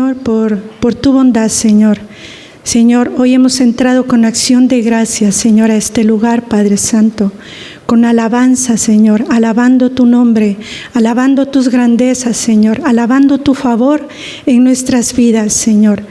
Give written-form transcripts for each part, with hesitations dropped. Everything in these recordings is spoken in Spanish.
Señor, por tu bondad, Señor. Señor, hoy hemos entrado con acción de gracias, Señor, a este lugar, Padre Santo, con alabanza, Señor, alabando tu nombre, alabando tus grandezas, Señor, alabando tu favor en nuestras vidas, Señor.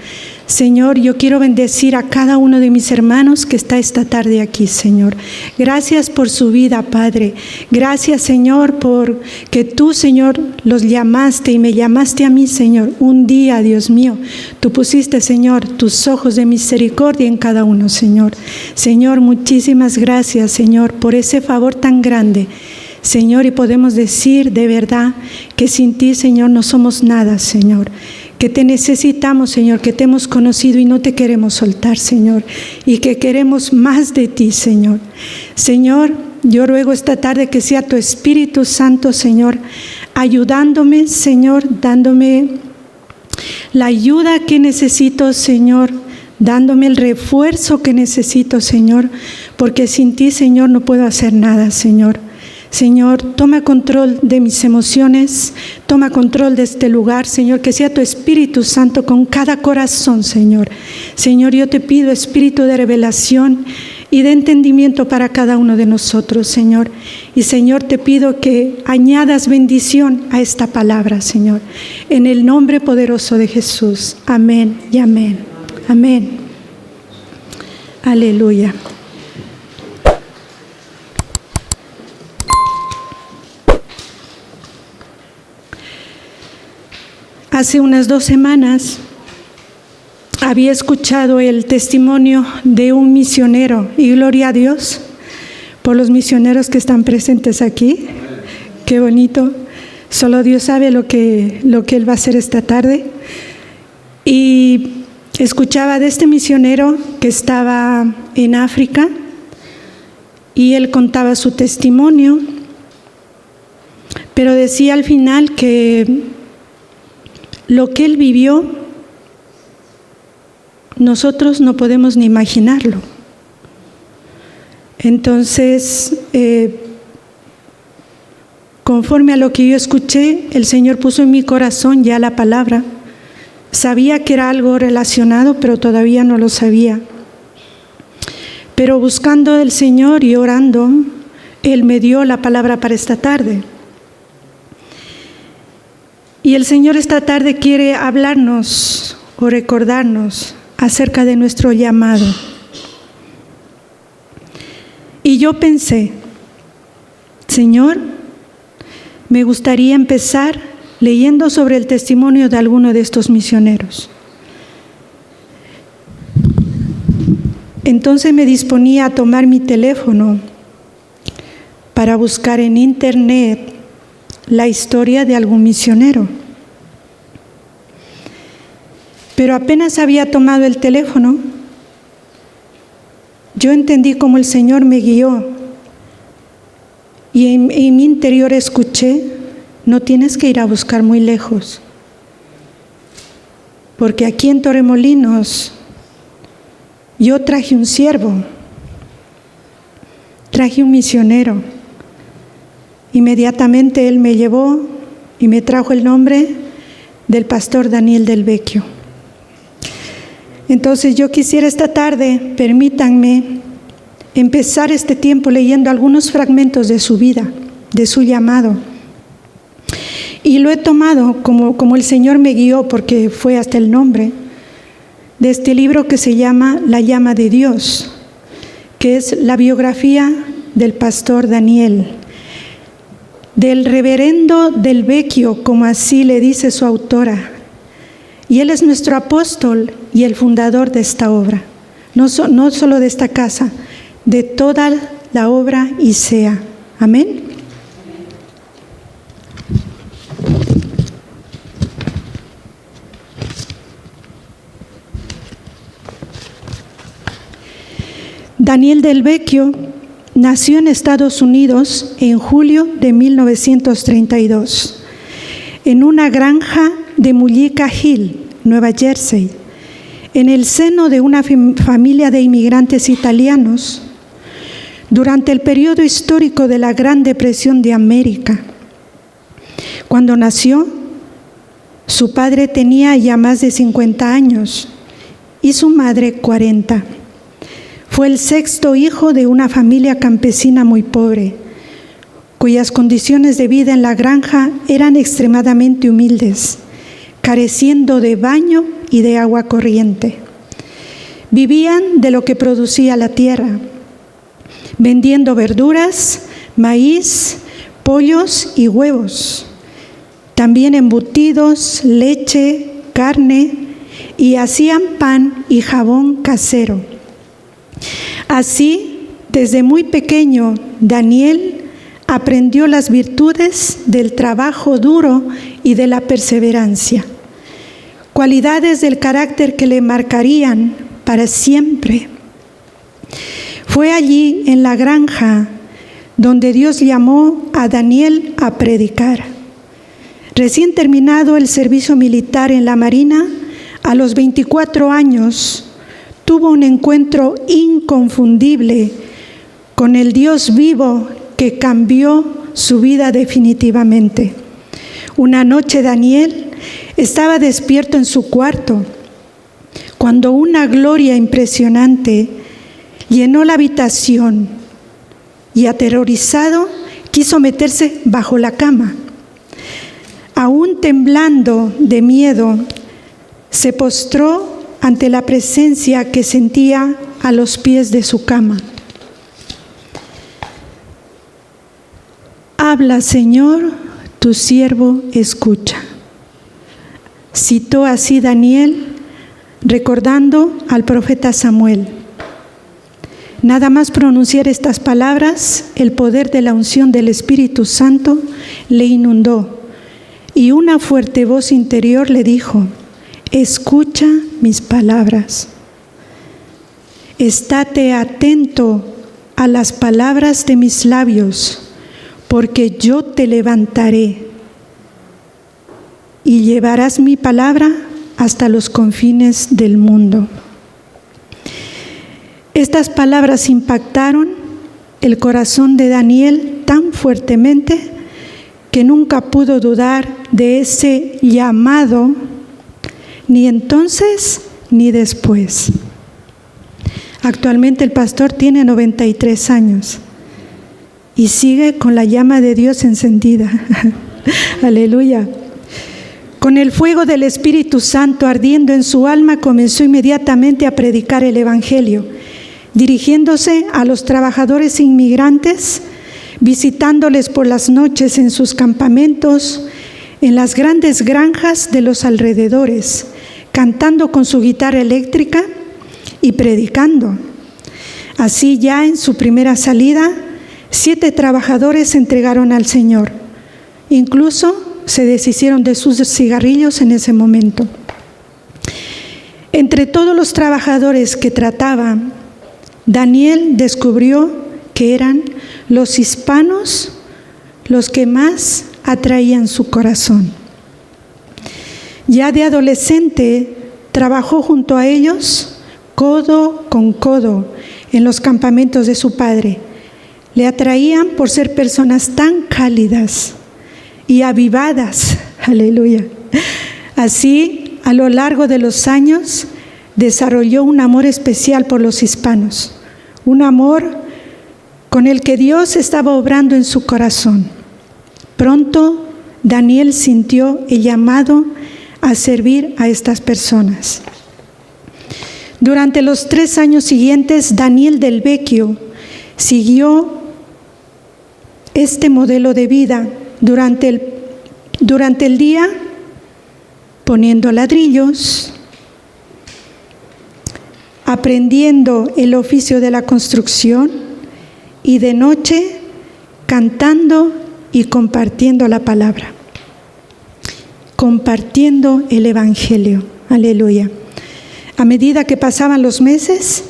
Señor, yo quiero bendecir a cada uno de mis hermanos que está esta tarde aquí, Señor. Gracias por su vida, Padre. Gracias, Señor, por que tú, Señor, los llamaste y me llamaste a mí, Señor. Un día, Dios mío, tú pusiste, Señor, tus ojos de misericordia en cada uno, Señor. Señor, muchísimas gracias, Señor, por ese favor tan grande. Señor, y podemos decir de verdad que sin ti, Señor, no somos nada, Señor. Que te necesitamos, Señor, que te hemos conocido y no te queremos soltar, Señor, y que queremos más de ti, Señor. Señor, yo ruego esta tarde que sea tu Espíritu Santo, Señor, ayudándome, Señor, dándome la ayuda que necesito, Señor, dándome el refuerzo que necesito, Señor, porque sin ti, Señor, no puedo hacer nada, Señor. Señor, toma control de mis emociones, toma control de este lugar, Señor, que sea tu Espíritu Santo con cada corazón, Señor. Señor, yo te pido espíritu de revelación y de entendimiento para cada uno de nosotros, Señor. Y, Señor, te pido que añadas bendición a esta palabra, Señor. En el nombre poderoso de Jesús. Amén y amén. Amén. Aleluya. Hace unas 2 semanas había escuchado el testimonio de un misionero y gloria a Dios por los misioneros que están presentes aquí. Qué bonito. Solo Dios sabe lo que Él va a hacer esta tarde. Y escuchaba de este misionero que estaba en África y él contaba su testimonio, pero decía al final que lo que él vivió, nosotros no podemos ni imaginarlo. Entonces, conforme a lo que yo escuché, el Señor puso en mi corazón ya la palabra. Sabía que era algo relacionado, pero todavía no lo sabía. Pero buscando al Señor y orando, Él me dio la palabra para esta tarde. Y el Señor esta tarde quiere hablarnos o recordarnos acerca de nuestro llamado. Y yo pensé, Señor, me gustaría empezar leyendo sobre el testimonio de alguno de estos misioneros. Entonces me disponía a tomar mi teléfono para buscar en internet la historia de algún misionero. Pero apenas había tomado el teléfono, yo entendí cómo el Señor me guió y en mi interior escuché: no tienes que ir a buscar muy lejos, porque aquí en Torremolinos yo traje un siervo, traje un misionero. Inmediatamente él me llevó y me trajo el nombre del pastor Daniel Del Vecchio. Entonces yo quisiera esta tarde, permítanme, empezar este tiempo leyendo algunos fragmentos de su vida, de su llamado. Y lo he tomado como el Señor me guió, porque fue hasta el nombre de este libro que se llama La llama de Dios, que es la biografía del pastor Daniel, del reverendo Del Vecchio, como así le dice su autora. Y él es nuestro apóstol y el fundador de esta obra, no solo de esta casa, de toda la obra ISEA. Amén. Daniel Del Vecchio nació en Estados Unidos en julio de 1932, en una granja de Mullica Hill, Nueva Jersey, en el seno de una familia de inmigrantes italianos, durante el periodo histórico de la Gran Depresión de América. Cuando nació, Su padre tenía ya más de 50 años y su madre 40. Fue el sexto hijo de una familia campesina muy pobre, cuyas condiciones de vida en la granja eran extremadamente humildes, careciendo de baño y de agua corriente. Vivían de lo que producía la tierra, vendiendo verduras, maíz, pollos y huevos, también embutidos, leche, carne, y hacían pan y jabón casero. Así, desde muy pequeño, Daniel aprendió las virtudes del trabajo duro y de la perseverancia, cualidades del carácter que le marcarían para siempre. Fue allí, en la granja, donde Dios llamó a Daniel a predicar. Recién terminado el servicio militar en la Marina, a los 24 años, tuvo un encuentro inconfundible con el Dios vivo que cambió su vida definitivamente. Una noche Daniel estaba despierto en su cuarto cuando una gloria impresionante llenó la habitación y, aterrorizado, quiso meterse bajo la cama. Aún temblando de miedo, se postró ante la presencia que sentía a los pies de su cama. Habla, Señor, tu siervo escucha. Citó así Daniel, recordando al profeta Samuel. Nada más pronunciar estas palabras, el poder de la unción del Espíritu Santo le inundó, y una fuerte voz interior le dijo: escucha mis palabras. Estate atento a las palabras de mis labios, porque yo te levantaré y llevarás mi palabra hasta los confines del mundo. Estas palabras impactaron el corazón de Daniel tan fuertemente que nunca pudo dudar de ese llamado, ni entonces ni después. Actualmente el pastor tiene 93 años y sigue con la llama de Dios encendida. Aleluya. Con el fuego del Espíritu Santo ardiendo en su alma, comenzó inmediatamente a predicar el Evangelio, dirigiéndose a los trabajadores inmigrantes, visitándoles por las noches en sus campamentos, en las grandes granjas de los alrededores, cantando con su guitarra eléctrica y predicando. Así, ya en su primera salida, 7 trabajadores se entregaron al Señor. Incluso se deshicieron de sus cigarrillos en ese momento. Entre todos los trabajadores que trataba, Daniel descubrió que eran los hispanos los que más atraían su corazón. Ya de adolescente, trabajó junto a ellos, codo con codo, en los campamentos de su padre. Le atraían por ser personas tan cálidas y avivadas. Aleluya. Así, a lo largo de los años, desarrolló un amor especial por los hispanos, un amor con el que Dios estaba obrando en su corazón. Pronto, Daniel sintió el llamado a servir a estas personas. Durante los 3 años siguientes, Daniel del Vecchio siguió este modelo de vida durante el día, poniendo ladrillos, aprendiendo el oficio de la construcción, y de noche cantando y compartiendo la palabra, compartiendo el Evangelio. Aleluya. A medida que pasaban los meses,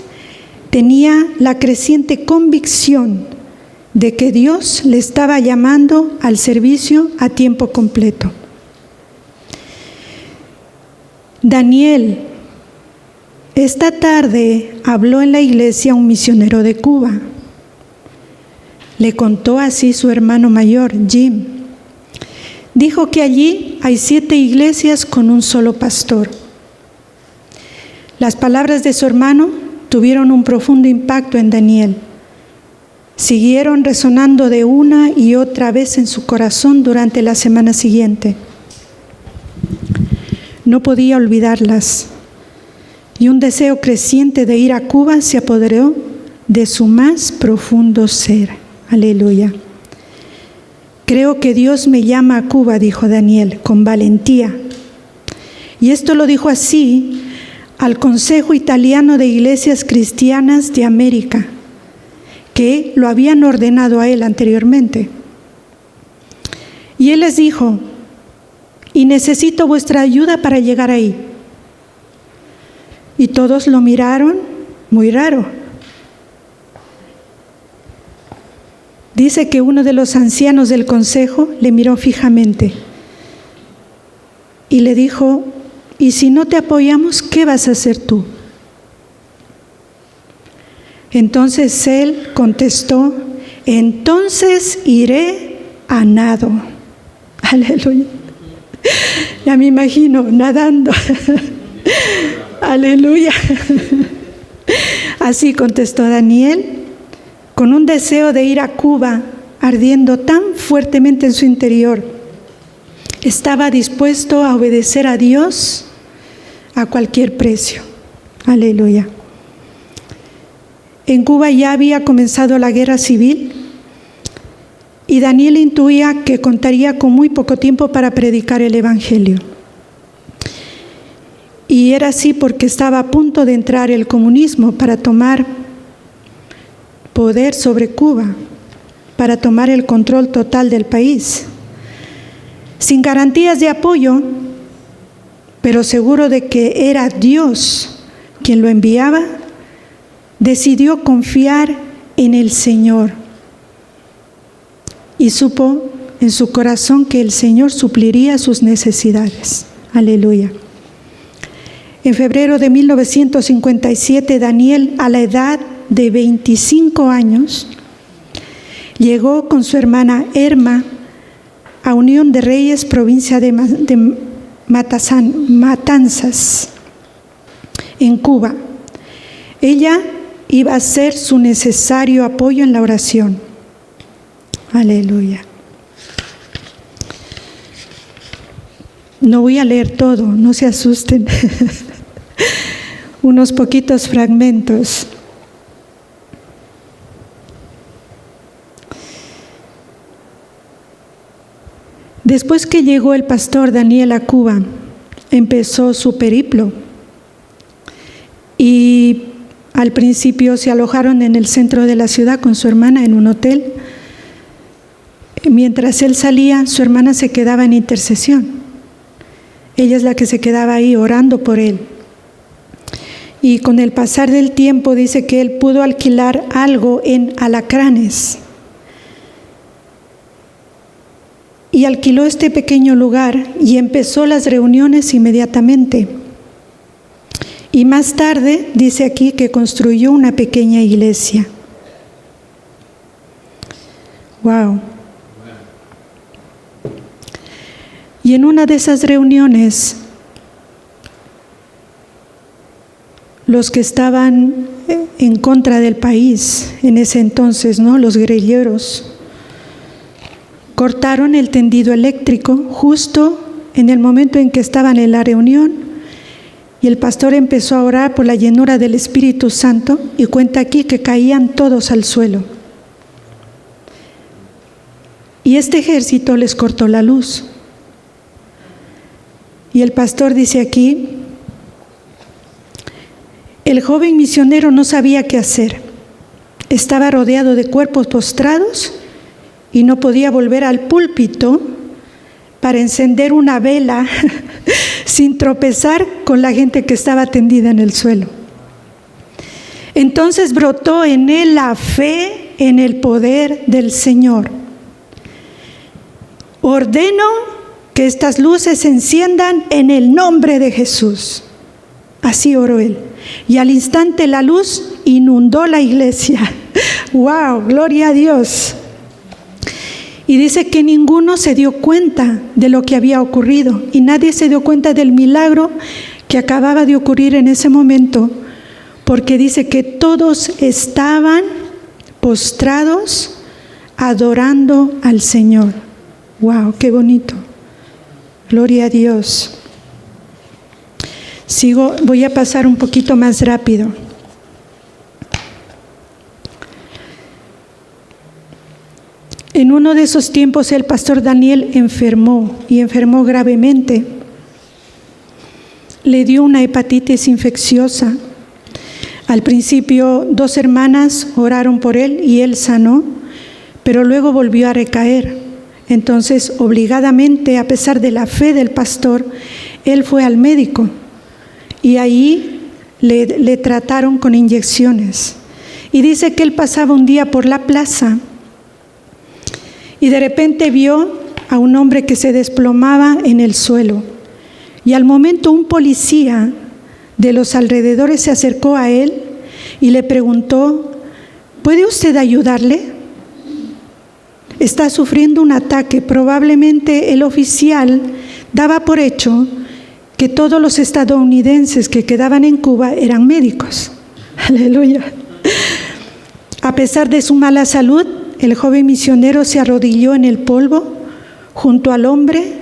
tenía la creciente convicción de que Dios le estaba llamando al servicio a tiempo completo. Daniel, esta tarde habló en la iglesia un misionero de Cuba. Le contó así su hermano mayor, Jim: Dijo que allí hay 7 iglesias con un solo pastor. Las palabras de su hermano tuvieron un profundo impacto en Daniel. Siguieron resonando de una y otra vez en su corazón durante la semana siguiente. No podía olvidarlas, y un deseo creciente de ir a Cuba se apoderó de su más profundo ser. Aleluya. Creo que Dios me llama a Cuba, dijo Daniel, con valentía. Y esto lo dijo así al Consejo Italiano de Iglesias Cristianas de América, que lo habían ordenado a él anteriormente. Y él les dijo: y necesito vuestra ayuda para llegar ahí. Y todos lo miraron muy raro. Dice que uno de los ancianos del consejo le miró fijamente y le dijo: ¿y si no te apoyamos, qué vas a hacer tú? Entonces él contestó: entonces iré a nado. Aleluya. Ya me imagino nadando. Aleluya. Así contestó Daniel, con un deseo de ir a Cuba ardiendo tan fuertemente en su interior. Estaba dispuesto a obedecer a Dios a cualquier precio. Aleluya. En Cuba ya había comenzado la guerra civil y Daniel intuía que contaría con muy poco tiempo para predicar el Evangelio. Y era así porque estaba a punto de entrar el comunismo para tomar poder sobre Cuba, para tomar el control total del país. Sin garantías de apoyo, pero seguro de que era Dios quien lo enviaba, decidió confiar en el Señor. Y supo en su corazón que el Señor supliría sus necesidades. Aleluya. En febrero de 1957, Daniel, a la edad de 25 años, llegó con su hermana Erma a Unión de Reyes, provincia de Matanzas, en Cuba. Ella iba a ser su necesario apoyo en la oración. Aleluya. No voy a leer todo, no se asusten. Unos poquitos fragmentos. Después que llegó el pastor Daniel a Cuba, empezó su periplo. Y al principio se alojaron en el centro de la ciudad con su hermana en un hotel. Mientras él salía, su hermana se quedaba en intercesión. Ella es la que se quedaba ahí orando por él. Y con el pasar del tiempo dice que él pudo alquilar algo en Alacranes. Y alquiló este pequeño lugar y empezó las reuniones inmediatamente. Y más tarde dice aquí que construyó una pequeña iglesia. Wow. Y en una de esas reuniones, los que estaban en contra del país en ese entonces, ¿no?, los guerrilleros, cortaron el tendido eléctrico justo en el momento en que estaban en la reunión, y el pastor empezó a orar por la llenura del Espíritu Santo, y cuenta aquí que caían todos al suelo. Y este ejército les cortó la luz. Y el pastor dice aquí: el joven misionero no sabía qué hacer. Estaba rodeado de cuerpos postrados y no podía volver al púlpito para encender una vela sin tropezar con la gente que estaba tendida en el suelo. Entonces brotó en él la fe en el poder del Señor. Ordeno que estas luces se enciendan en el nombre de Jesús. Así oró él. Y al instante la luz inundó la iglesia. ¡Wow! ¡Gloria a Dios! Y dice que ninguno se dio cuenta de lo que había ocurrido y nadie se dio cuenta del milagro que acababa de ocurrir en ese momento, porque dice que todos estaban postrados adorando al Señor. ¡Wow! ¡Qué bonito! Gloria a Dios. Voy a pasar un poquito más rápido. En uno de esos tiempos el pastor Daniel enfermó gravemente. Le dio una hepatitis infecciosa. Al principio 2 hermanas oraron por él y él sanó, pero luego volvió a recaer. Entonces, obligadamente, a pesar de la fe del pastor, él fue al médico y ahí le trataron con inyecciones. Y dice que él pasaba un día por la plaza y de repente vio a un hombre que se desplomaba en el suelo. Y al momento un policía de los alrededores se acercó a él y le preguntó: ¿puede usted ayudarle? Está sufriendo un ataque. Probablemente el oficial daba por hecho que todos los estadounidenses que quedaban en Cuba eran médicos. Aleluya. A pesar de su mala salud, el joven misionero se arrodilló en el polvo junto al hombre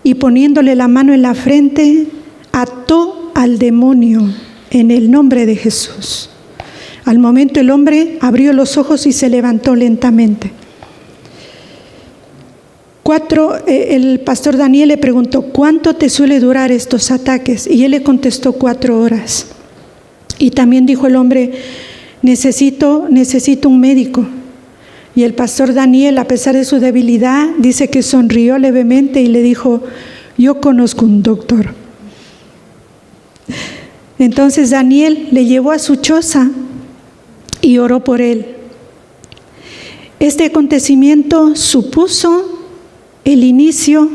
y poniéndole la mano en la frente, ató al demonio en el nombre de Jesús. Al momento el hombre abrió los ojos y se levantó lentamente. El pastor Daniel le preguntó: ¿cuánto te suele durar estos ataques? Y él le contestó: 4 horas. Y también dijo el hombre: necesito un médico. Y el pastor Daniel, a pesar de su debilidad, dice que sonrió levemente y le dijo: yo conozco un doctor. Entonces Daniel le llevó a su choza y oró por él. Este acontecimiento supuso el inicio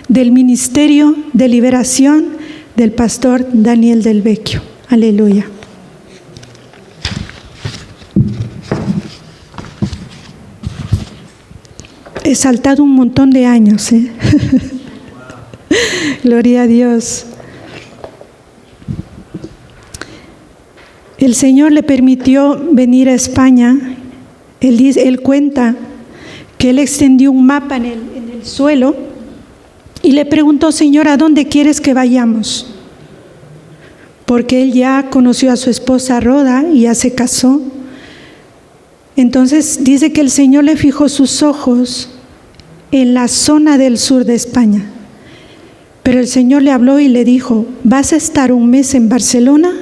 del ministerio de liberación del pastor Daniel del Vecchio. Aleluya. He saltado un montón de años, ¿eh? Gloria a Dios. El Señor le permitió venir a España. Él cuenta que él extendió un mapa en el suelo y le preguntó: Señor, ¿a dónde quieres que vayamos? Porque él ya conoció a su esposa Roda y ya se casó. Entonces dice que el Señor le fijó sus ojos en la zona del sur de España. Pero el Señor le habló y le dijo: vas a estar 1 mes en Barcelona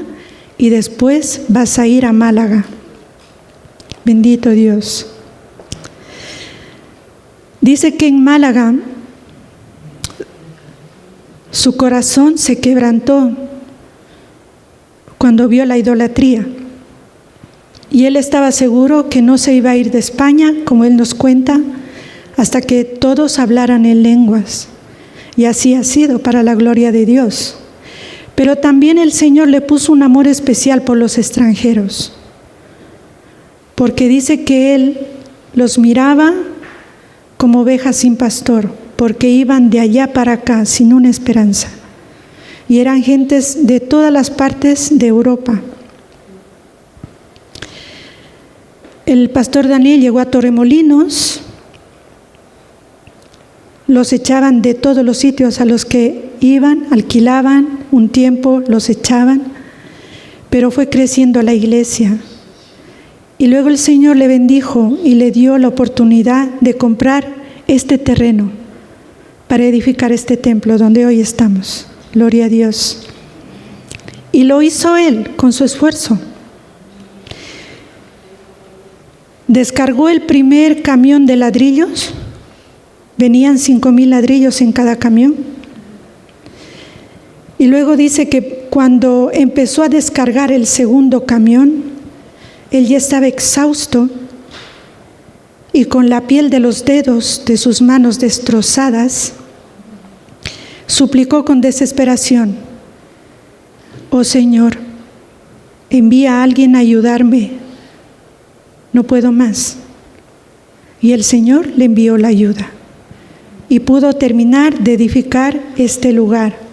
y después vas a ir a Málaga. Bendito Dios. Dice que en Málaga su corazón se quebrantó cuando vio la idolatría. Y él estaba seguro que no se iba a ir de España, como él nos cuenta, hasta que todos hablaran en lenguas. Y así ha sido, para la gloria de Dios. Pero también el Señor le puso un amor especial por los extranjeros, porque dice que él los miraba como ovejas sin pastor, porque iban de allá para acá sin una esperanza. Y eran gentes de todas las partes de Europa. El pastor Daniel llegó a Torremolinos. Los echaban de todos los sitios a los que iban, alquilaban un tiempo, los echaban, pero fue creciendo la iglesia. Y luego el Señor le bendijo y le dio la oportunidad de comprar este terreno para edificar este templo donde hoy estamos. Gloria a Dios. Y lo hizo él con su esfuerzo. Descargó el primer camión de ladrillos. Venían 5,000 ladrillos en cada camión. Y luego dice que cuando empezó a descargar el segundo camión, él ya estaba exhausto y con la piel de los dedos de sus manos destrozadas, suplicó con desesperación: oh Señor, envía a alguien a ayudarme, no puedo más. Y el Señor le envió la ayuda y pudo terminar de edificar este lugar.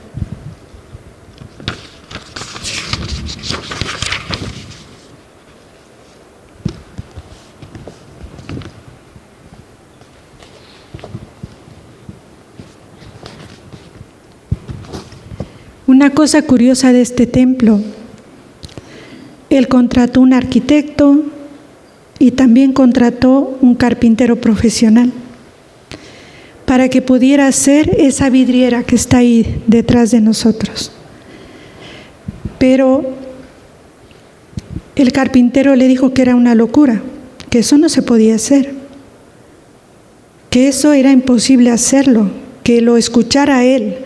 Una cosa curiosa de este templo, él contrató un arquitecto y también contrató un carpintero profesional para que pudiera hacer esa vidriera que está ahí detrás de nosotros. Pero el carpintero le dijo que era una locura, que eso no se podía hacer, que eso era imposible hacerlo, que lo escuchara a él.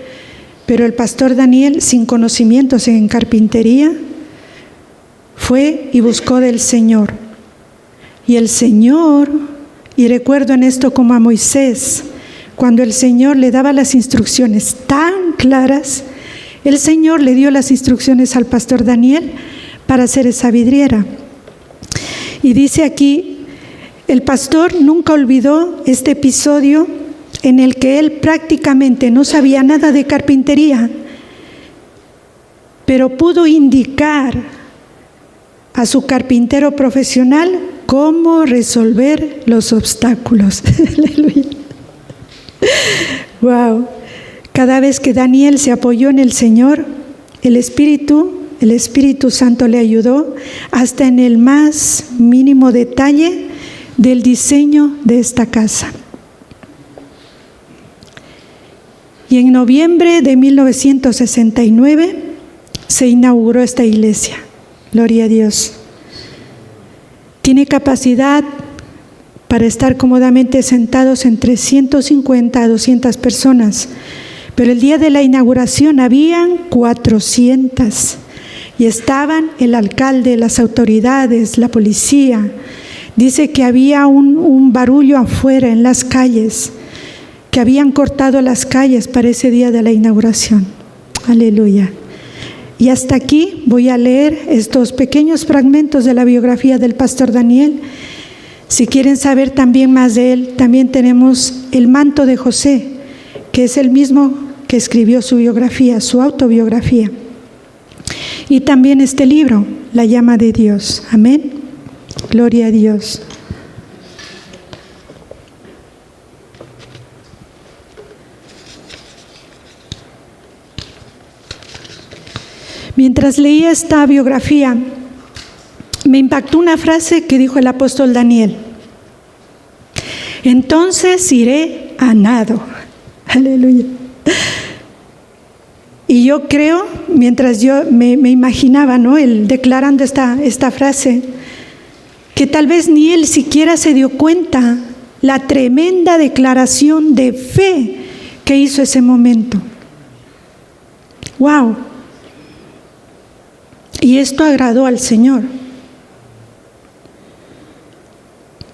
Pero el pastor Daniel, sin conocimientos en carpintería, fue y buscó del Señor. Y el Señor, y recuerdo en esto como a Moisés, cuando el Señor le daba las instrucciones tan claras, el Señor le dio las instrucciones al pastor Daniel para hacer esa vidriera. Y dice aquí, el pastor nunca olvidó este episodio en el que él prácticamente no sabía nada de carpintería, pero pudo indicar a su carpintero profesional cómo resolver los obstáculos. Aleluya. Wow. Cada vez que Daniel se apoyó en el Señor, el Espíritu Santo le ayudó hasta en el más mínimo detalle del diseño de esta casa. Y en noviembre de 1969 se inauguró esta iglesia. Gloria a Dios. Tiene capacidad para estar cómodamente sentados entre 150 a 200 personas. Pero el día de la inauguración habían 400. Y estaban el alcalde, las autoridades, la policía. Dice que había un barullo afuera en las calles, que habían cortado las calles para ese día de la inauguración. Aleluya. Y hasta aquí voy a leer estos pequeños fragmentos de la biografía del pastor Daniel. Si quieren saber también más de él, también tenemos El manto de José, que es el mismo que escribió su biografía, su autobiografía. Y también este libro, La llama de Dios. Amén. Gloria a Dios. Mientras leía esta biografía, me impactó una frase que dijo el apóstol Daniel. Entonces iré a nado. Aleluya. Y yo creo, mientras yo me imaginaba, ¿no?, él declarando esta frase, que tal vez ni él siquiera se dio cuenta la tremenda declaración de fe que hizo ese momento. ¡Wow! Y esto agradó al Señor.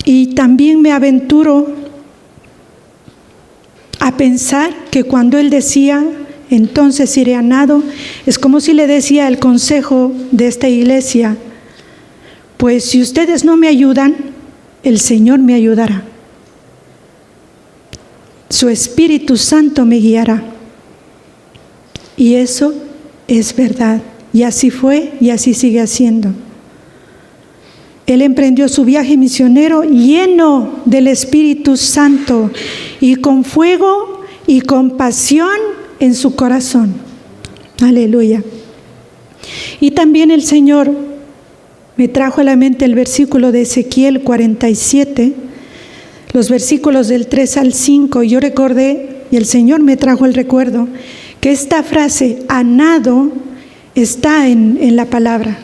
Y también me aventuro a pensar que cuando él decía, entonces iré a nado, es como si le decía el consejo de esta iglesia, pues si ustedes no me ayudan, el Señor me ayudará. Su Espíritu Santo me guiará. Y eso es verdad. Y así fue y así sigue haciendo. Él emprendió su viaje misionero lleno del Espíritu Santo y con fuego y con pasión en su corazón. Aleluya. Y también el Señor me trajo a la mente el versículo de Ezequiel 47, los versículos del 3 al 5. Y yo recordé, y el Señor me trajo el recuerdo, que esta frase, a nado, está en la palabra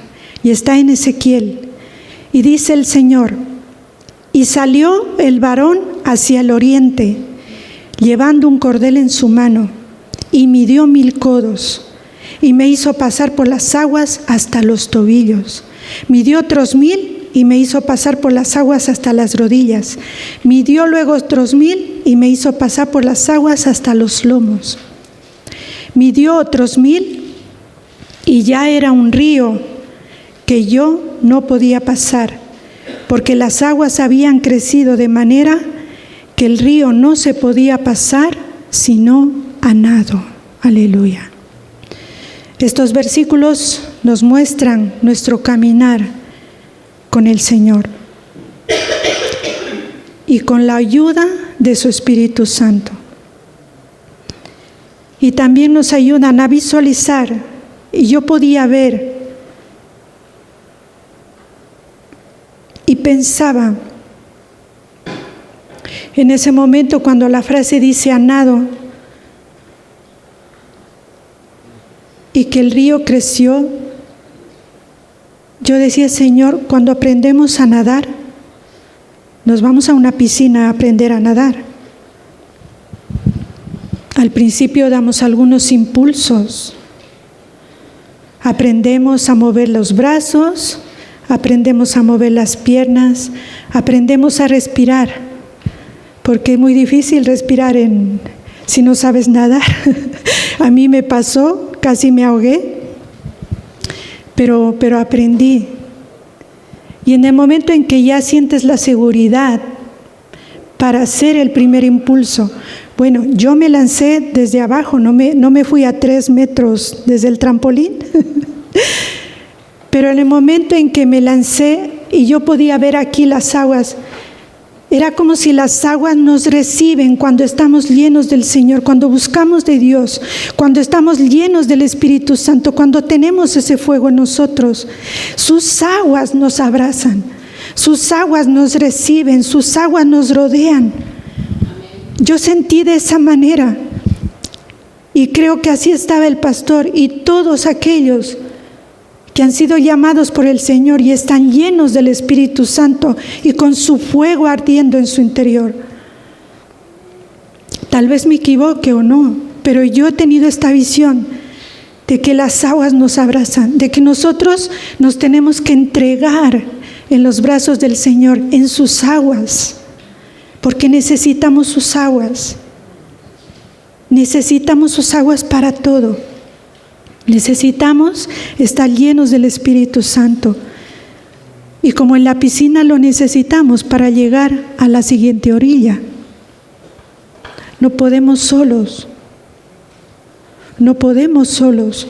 y está en Ezequiel. Y dice el Señor, y salió el varón hacia el oriente, llevando un cordel en su mano, y midió 1000 codos, y me hizo pasar por las aguas hasta los tobillos. Midió otros 1000, y me hizo pasar por las aguas hasta las rodillas. Midió luego otros 1000, y me hizo pasar por las aguas hasta los lomos. Midió otros 1000, y ya era un río que yo no podía pasar, porque las aguas habían crecido de manera que el río no se podía pasar sino a nado. Aleluya. Estos versículos nos muestran nuestro caminar con el Señor y con la ayuda de su Espíritu Santo. Y también nos ayudan a visualizar, y yo podía ver y pensaba en ese momento cuando la frase dice a nado y que el río creció, yo decía, Señor, cuando aprendemos a nadar, nos vamos a una piscina a aprender a nadar. Al principio damos algunos impulsos, aprendemos a mover los brazos, aprendemos a mover las piernas, aprendemos a respirar, porque es muy difícil respirar si no sabes nadar. A mí me pasó, casi me ahogué, pero aprendí. Y en el momento en que ya sientes la seguridad para hacer el primer impulso, bueno, yo me lancé desde abajo, no me fui a 3 metros desde el trampolín, pero en el momento en que me lancé y yo podía ver aquí las aguas, era como si las aguas nos reciben cuando estamos llenos del Señor, cuando buscamos de Dios, cuando estamos llenos del Espíritu Santo, cuando tenemos ese fuego en nosotros. Sus aguas nos abrazan, sus aguas nos reciben, sus aguas nos rodean. Yo sentí de esa manera y creo que así estaba el pastor y todos aquellos que han sido llamados por el Señor y están llenos del Espíritu Santo y con su fuego ardiendo en su interior. Tal vez me equivoque o no, pero yo he tenido esta visión de que las aguas nos abrazan, de que nosotros nos tenemos que entregar en los brazos del Señor, en sus aguas, porque necesitamos sus aguas. Necesitamos sus aguas para todo. Necesitamos estar llenos del Espíritu Santo. Y como en la piscina lo necesitamos para llegar a la siguiente orilla. No podemos solos. No podemos solos.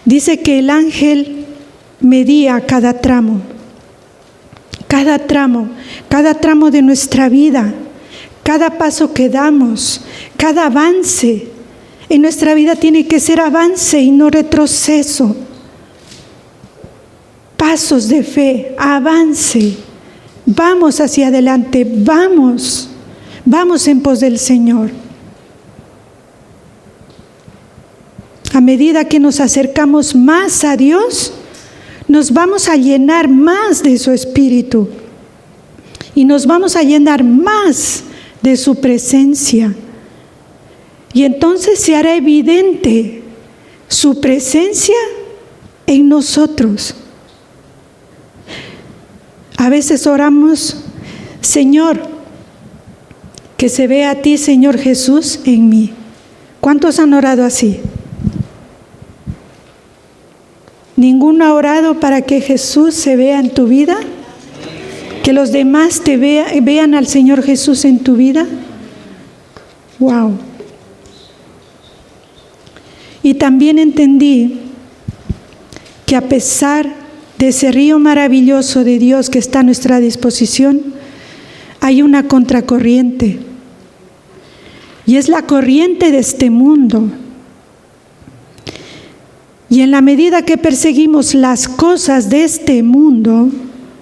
Dice que el ángel medía cada tramo de nuestra vida, cada paso que damos, cada avance. En nuestra vida tiene que ser avance y no retroceso. Pasos de fe, avance. Vamos hacia adelante, vamos en pos del Señor. A medida que nos acercamos más a Dios, nos vamos a llenar más de su Espíritu y nos vamos a llenar más de su presencia. Y entonces se hará evidente su presencia en nosotros. A veces oramos, Señor, que se vea a ti, Señor Jesús, en mí. ¿Cuántos han orado así? ¿Ninguno ha orado para que Jesús se vea en tu vida? ¿Que los demás te vean al Señor Jesús en tu vida? ¡Wow! Y también entendí que a pesar de ese río maravilloso de Dios que está a nuestra disposición, hay una contracorriente. Y es la corriente de este mundo. Y en la medida que perseguimos las cosas de este mundo,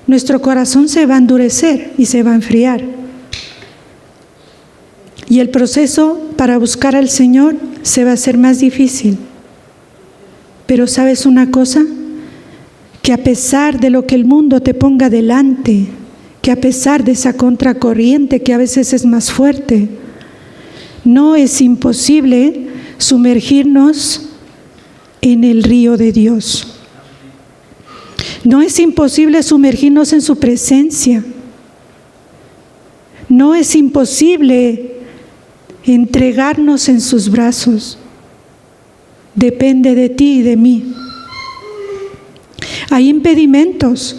nuestro corazón se va a endurecer y se va a enfriar. Y el proceso para buscar al Señor se va a hacer más difícil. Pero ¿sabes una cosa? Que a pesar de lo que el mundo te ponga delante, que a pesar de esa contracorriente que a veces es más fuerte, no es imposible sumergirnos en el río de Dios. No es imposible sumergirnos en su presencia. No es imposible entregarnos en sus brazos. Depende de ti y de mí. Hay impedimentos.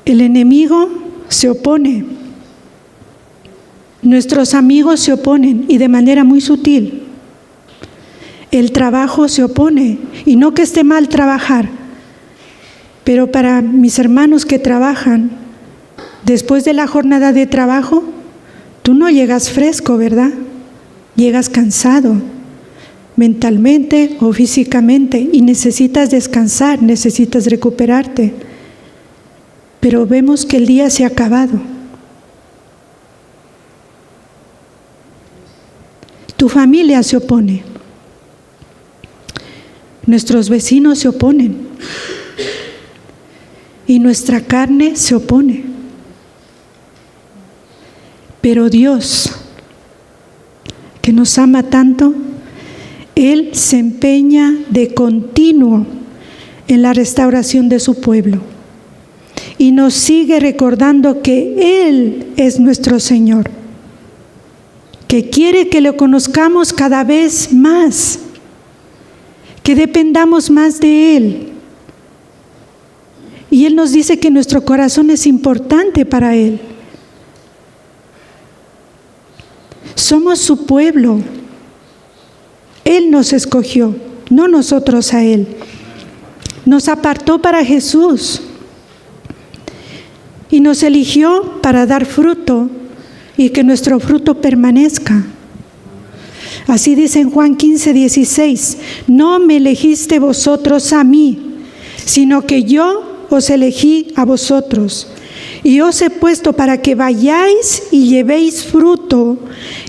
El enemigo se opone. Nuestros amigos se oponen y de manera muy sutil. El trabajo se opone. Y no que esté mal trabajar, pero para mis hermanos que trabajan, después de la jornada de trabajo, tú no llegas fresco, ¿verdad? Llegas cansado, mentalmente o físicamente, y necesitas descansar, necesitas recuperarte. Pero vemos que el día se ha acabado. Tu familia se opone. Nuestros vecinos se oponen. Y nuestra carne se opone. Pero Dios, que nos ama tanto, Él se empeña de continuo en la restauración de su pueblo. Y nos sigue recordando que Él es nuestro Señor, que quiere que lo conozcamos cada vez más, que dependamos más de Él. Y Él nos dice que nuestro corazón es importante para Él. Somos su pueblo. Él nos escogió, no nosotros a Él. Nos apartó para Jesús. Y nos eligió para dar fruto y que nuestro fruto permanezca. Así dice en Juan 15:16, no me elegiste vosotros a mí, sino que yo os elegí a vosotros. Y os he puesto para que vayáis y llevéis fruto,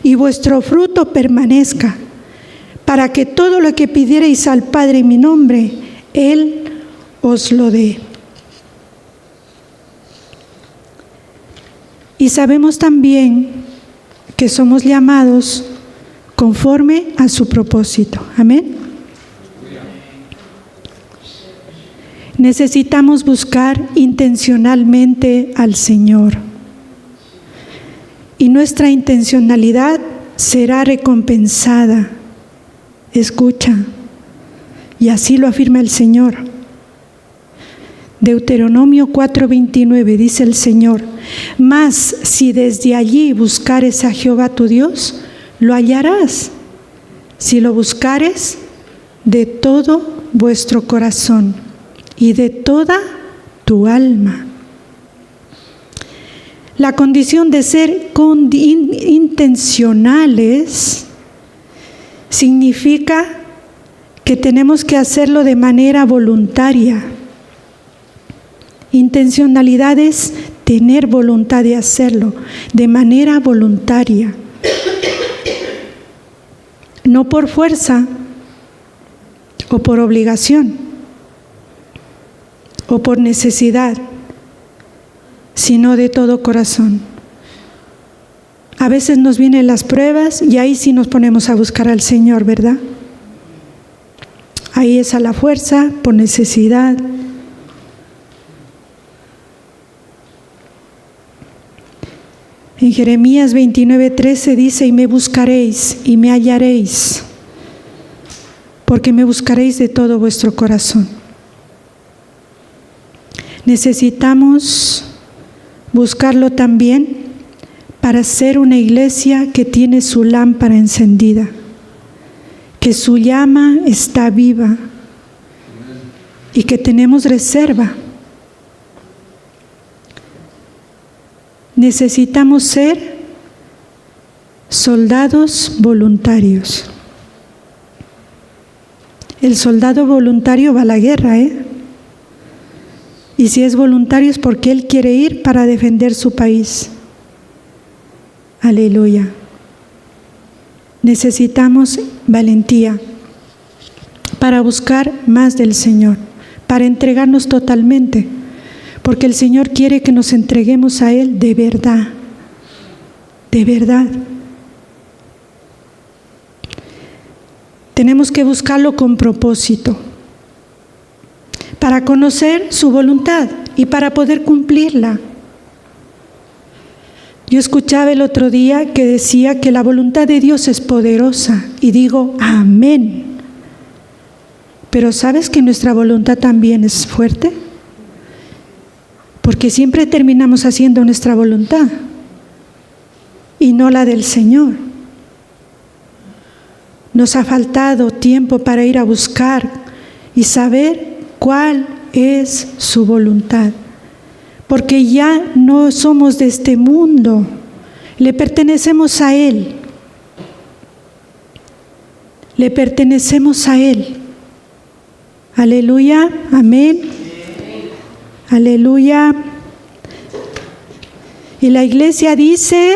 y vuestro fruto permanezca, para que todo lo que pidiereis al Padre en mi nombre, Él os lo dé. Y sabemos también que somos llamados conforme a su propósito. Amén. Necesitamos buscar intencionalmente al Señor. Y nuestra intencionalidad será recompensada. Escucha. Y así lo afirma el Señor. Deuteronomio 4:29 dice el Señor: mas si desde allí buscares a Jehová tu Dios, lo hallarás, si lo buscares de todo vuestro corazón y de toda tu alma. La condición de ser intencionales significa que tenemos que hacerlo de manera voluntaria. Intencionalidad es tener voluntad de hacerlo de manera voluntaria. No por fuerza o por obligación o por necesidad, sino de todo corazón. A veces nos vienen las pruebas y ahí sí nos ponemos a buscar al Señor, ¿verdad? Ahí es a la fuerza, por necesidad. En Jeremías 29:13 dice: y me buscaréis y me hallaréis, porque me buscaréis de todo vuestro corazón. Necesitamos buscarlo también para ser una iglesia que tiene su lámpara encendida, que su llama está viva y que tenemos reserva. Necesitamos ser soldados voluntarios. El soldado voluntario va a la guerra, Y si es voluntario es porque él quiere ir para defender su país. Aleluya. Necesitamos valentía para buscar más del Señor, para entregarnos totalmente, porque el Señor quiere que nos entreguemos a Él de verdad, de verdad. Tenemos que buscarlo con propósito, para conocer su voluntad y para poder cumplirla. Yo escuchaba el otro día que decía que la voluntad de Dios es poderosa y digo, amén. Pero ¿sabes que nuestra voluntad también es fuerte? Porque siempre terminamos haciendo nuestra voluntad y no la del Señor. Nos ha faltado tiempo para ir a buscar y saber cuál es su voluntad. Porque ya no somos de este mundo, le pertenecemos a Él. Le pertenecemos a Él. Aleluya, amén. Aleluya. Y la iglesia dice,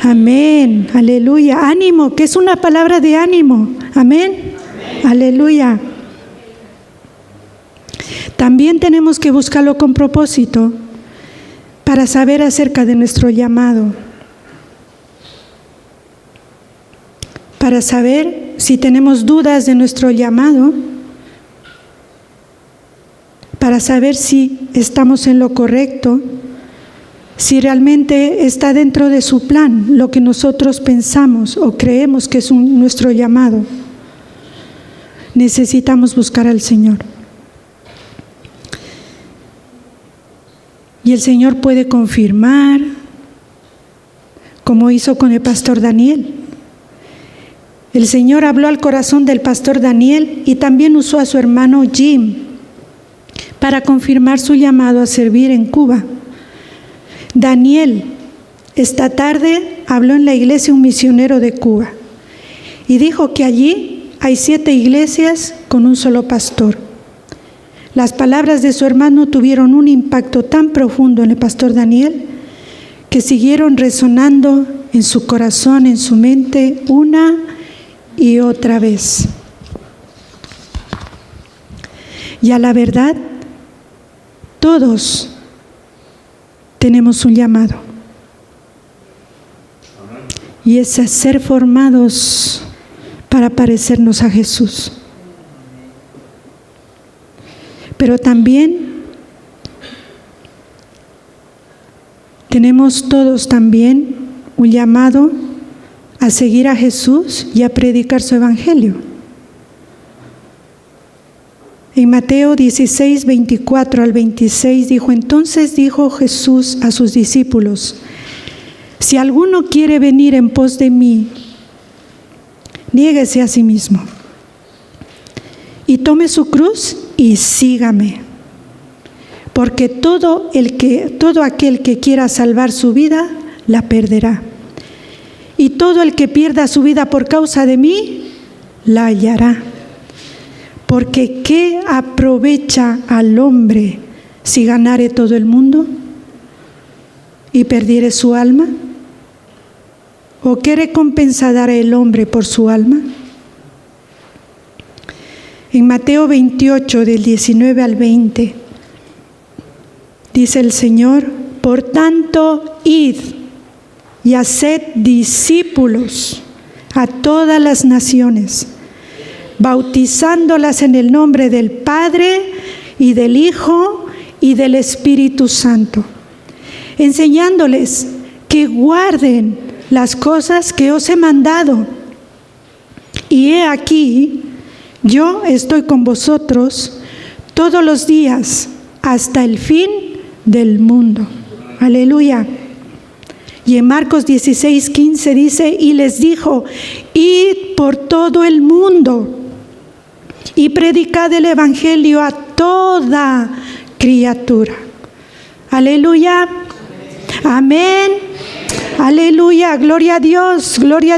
amén, aleluya. Ánimo, que es una palabra de ánimo. Amén. Aleluya. También tenemos que buscarlo con propósito para saber acerca de nuestro llamado. Para saber si tenemos dudas de nuestro llamado. Para saber si estamos en lo correcto. Si realmente está dentro de su plan lo que nosotros pensamos o creemos que es nuestro llamado. Necesitamos buscar al Señor. Y el Señor puede confirmar, como hizo con el pastor Daniel. El Señor habló al corazón del pastor Daniel y también usó a su hermano Jim para confirmar su llamado a servir en Cuba. Daniel, esta tarde, habló en la iglesia un misionero de Cuba y dijo que allí hay 7 iglesias con un solo pastor. Las palabras de su hermano tuvieron un impacto tan profundo en el pastor Daniel que siguieron resonando en su corazón, en su mente, una y otra vez. Y a la verdad, todos tenemos un llamado. Y es ser formados para parecernos a Jesús. Pero también tenemos todos también un llamado a seguir a Jesús y a predicar su evangelio. En Mateo 16, 24 al 26 dijo: entonces dijo Jesús a sus discípulos: si alguno quiere venir en pos de mí, niéguese a sí mismo y tome su cruz y sígame. Porque todo aquel que quiera salvar su vida, la perderá. Y todo el que pierda su vida por causa de mí, la hallará. Porque ¿qué aprovecha al hombre si ganare todo el mundo y perdiere su alma? ¿O qué recompensa dará el hombre por su alma? En Mateo 28, del 19 al 20, dice el Señor: por tanto, id y haced discípulos a todas las naciones, bautizándolas en el nombre del Padre y del Hijo y del Espíritu Santo, enseñándoles que guarden las cosas que os he mandado. Y he aquí, yo estoy con vosotros todos los días hasta el fin del mundo. Aleluya. Y en Marcos 16, 15 dice: y les dijo: id por todo el mundo y predicad el evangelio a toda criatura. Aleluya. Amén. Aleluya. Gloria a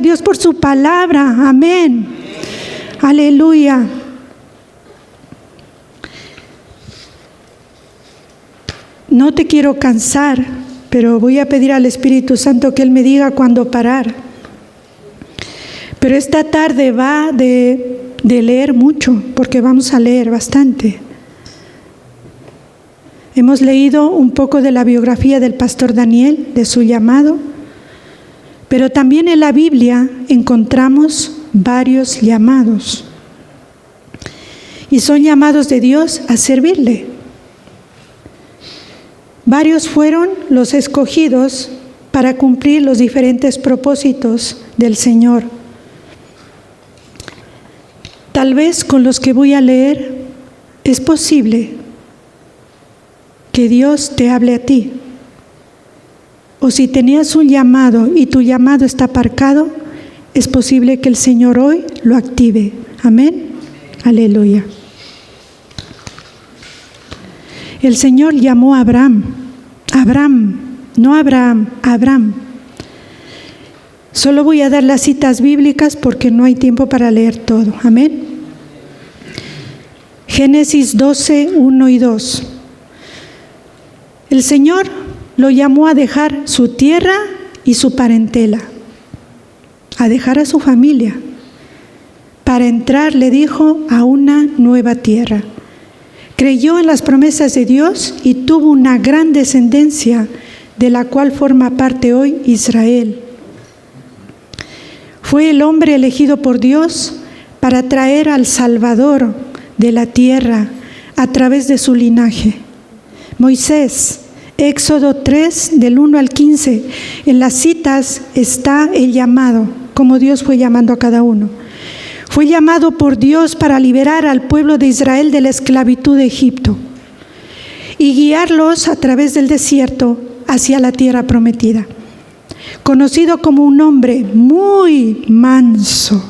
Dios por su palabra. Amén. Aleluya. No te quiero cansar, pero voy a pedir al Espíritu Santo que Él me diga cuándo parar. Pero esta tarde va de leer mucho, porque vamos a leer bastante. Hemos leído un poco de la biografía del pastor Daniel, de su llamado, pero también en la Biblia encontramos varios llamados. Y son llamados de Dios a servirle. Varios fueron los escogidos para cumplir los diferentes propósitos del Señor. Tal vez con los que voy a leer es posible que Dios te hable a ti. O si tenías un llamado y tu llamado está aparcado, es posible que el Señor hoy lo active. Amén. Aleluya. El Señor llamó a Abraham. Abraham, no Abraham, Abraham. Solo voy a dar las citas bíblicas porque no hay tiempo para leer todo. Amén. Génesis 12, 1 y 2. El Señor lo llamó a dejar su tierra y su parentela, a dejar a su familia, para entrar, le dijo, a una nueva tierra. Creyó en las promesas de Dios y tuvo una gran descendencia, de la cual forma parte hoy Israel. Fue el hombre elegido por Dios para traer al Salvador de la tierra a través de su linaje. Moisés, Éxodo 3, del 1 al 15. En las citas está el llamado, como Dios fue llamando a cada uno. Fue llamado por Dios para liberar al pueblo de Israel de la esclavitud de Egipto y guiarlos a través del desierto hacia la tierra prometida. Conocido como un hombre muy manso.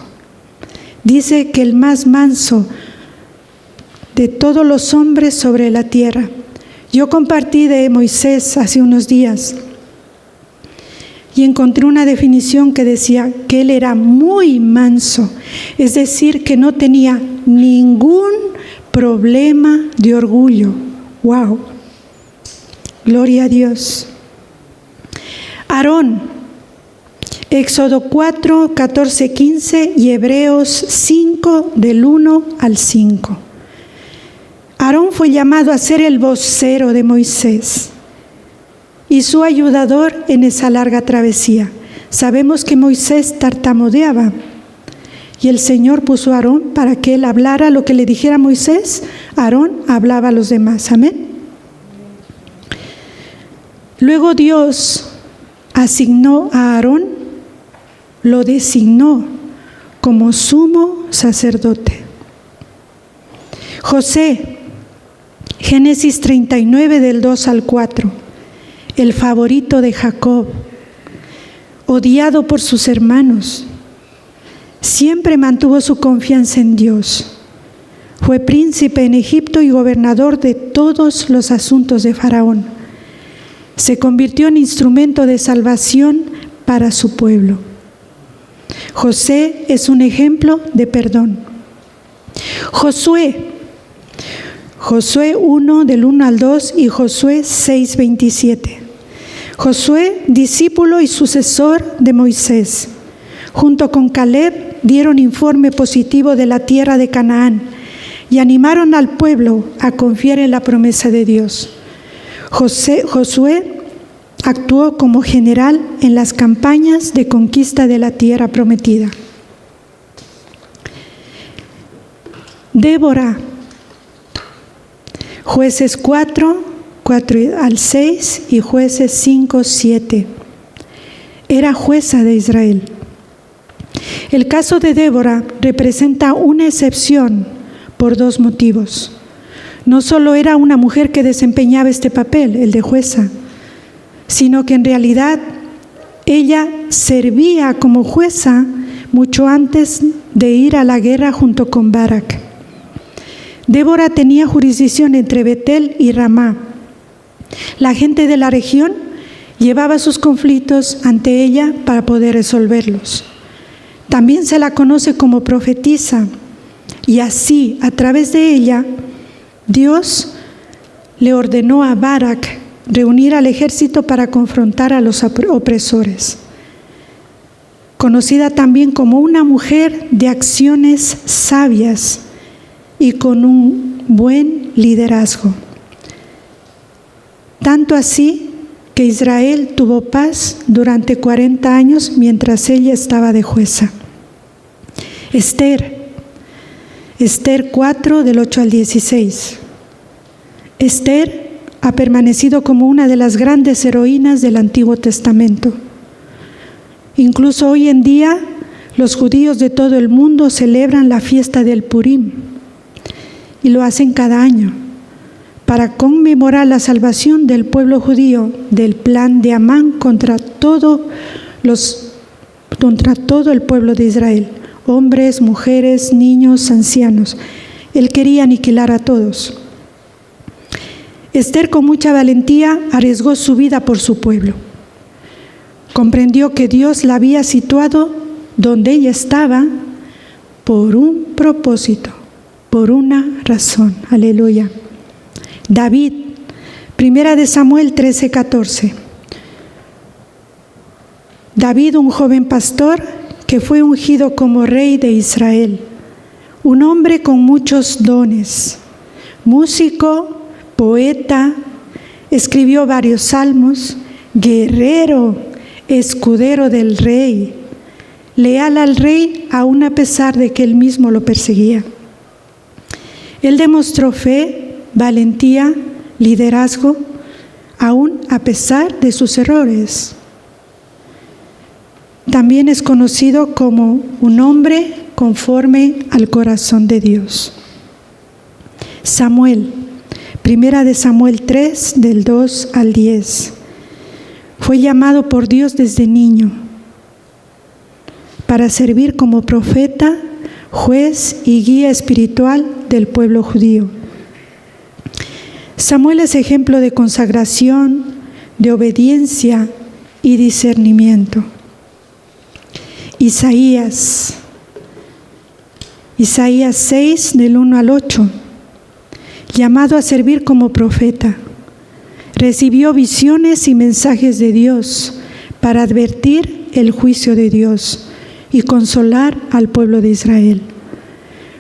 Dice que el más manso de todos los hombres sobre la tierra. Yo compartí de Moisés hace unos días y encontré una definición que decía que él era muy manso, es decir, que no tenía ningún problema de orgullo. ¡Wow! Gloria a Dios. Aarón, Éxodo 4, 14, 15 y Hebreos 5, del 1 al 5. Aarón fue llamado a ser el vocero de Moisés y su ayudador en esa larga travesía. Sabemos que Moisés tartamudeaba y el Señor puso a Aarón para que él hablara lo que le dijera Moisés. Aarón hablaba a los demás. Amén. Luego Dios asignó a Aarón, lo designó como sumo sacerdote. José, Génesis 39, del 2 al 4. El favorito de Jacob, odiado por sus hermanos, siempre mantuvo su confianza en Dios. Fue príncipe en Egipto y gobernador de todos los asuntos de Faraón. Se convirtió en instrumento de salvación para su pueblo. José es un ejemplo de perdón. Josué 1, del 1 al 2 y Josué 6, 27. Josué, discípulo y sucesor de Moisés, junto con Caleb, dieron informe positivo de la tierra de Canaán y animaron al pueblo a confiar en la promesa de Dios. Josué actuó como general en las campañas de conquista de la tierra prometida. Débora, Jueces 4 al 6 y Jueces 5, 7. Era jueza de Israel. El caso de Débora representa una excepción por dos motivos. No solo era una mujer que desempeñaba este papel, el de jueza, sino que en realidad ella servía como jueza mucho antes de ir a la guerra junto con Barak. Débora tenía jurisdicción entre Betel y Ramá. La gente de la región llevaba sus conflictos ante ella para poder resolverlos. También se la conoce como profetisa, y así, a través de ella, Dios le ordenó a Barak reunir al ejército para confrontar a los opresores. Conocida también como una mujer de acciones sabias y con un buen liderazgo. Tanto así que Israel tuvo paz durante 40 años mientras ella estaba de jueza. Esther 4, del 8 al 16. Esther ha permanecido como una de las grandes heroínas del Antiguo Testamento. Incluso hoy en día Los judíos de todo el mundo celebran la fiesta del Purim y lo hacen cada año para conmemorar la salvación del pueblo judío del plan de Amán contra todo el pueblo de Israel, hombres, mujeres, niños, ancianos. Él quería aniquilar a todos. Esther, con mucha valentía, arriesgó su vida por su pueblo. Comprendió que Dios la había situado donde ella estaba por un propósito, por una razón. Aleluya. David, 1 Samuel 13:14. David, un joven pastor que fue ungido como rey de Israel, un hombre con muchos dones, músico, poeta, escribió varios salmos, guerrero, escudero del rey, leal al rey aún a pesar de que él mismo lo perseguía. Él demostró fe, valentía, liderazgo, aún a pesar de sus errores. También es conocido como un hombre conforme al corazón de Dios. Samuel, 1 Samuel 3, del 2 al 10. Fue llamado por Dios desde niño para servir como profeta, juez y guía espiritual del pueblo judío. Samuel es ejemplo de consagración, de obediencia y discernimiento. Isaías 6, del 1 al 8, llamado a servir como profeta, recibió visiones y mensajes de Dios para advertir el juicio de Dios y consolar al pueblo de Israel.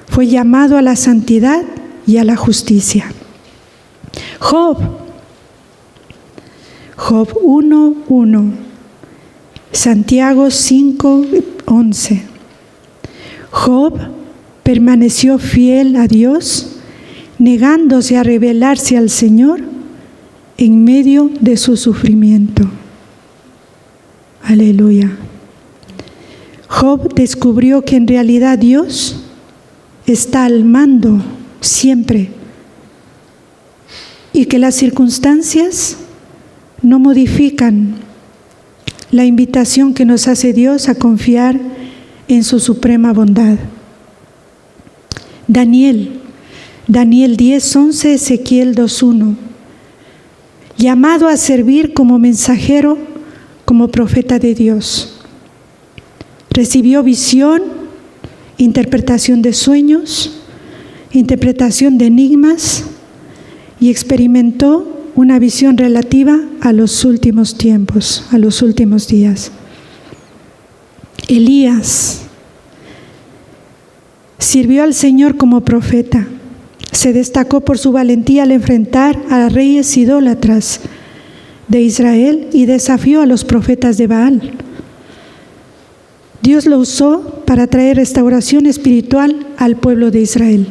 Fue llamado a la santidad y a la justicia. Job 1:1, Santiago 5:11. Job permaneció fiel a Dios, negándose a rebelarse al Señor en medio de su sufrimiento. Aleluya. Job descubrió que en realidad Dios está al mando siempre y que las circunstancias no modifican la invitación que nos hace Dios a confiar en su suprema bondad. Daniel 10:11, Ezequiel 2:1. Llamado a servir como mensajero, como profeta de Dios. Recibió visión, interpretación de sueños, interpretación de enigmas y experimentó una visión relativa a los últimos tiempos, a los últimos días. Elías sirvió al Señor como profeta. Se destacó por su valentía al enfrentar a reyes idólatras de Israel y desafió a los profetas de Baal. Dios lo usó para traer restauración espiritual al pueblo de Israel.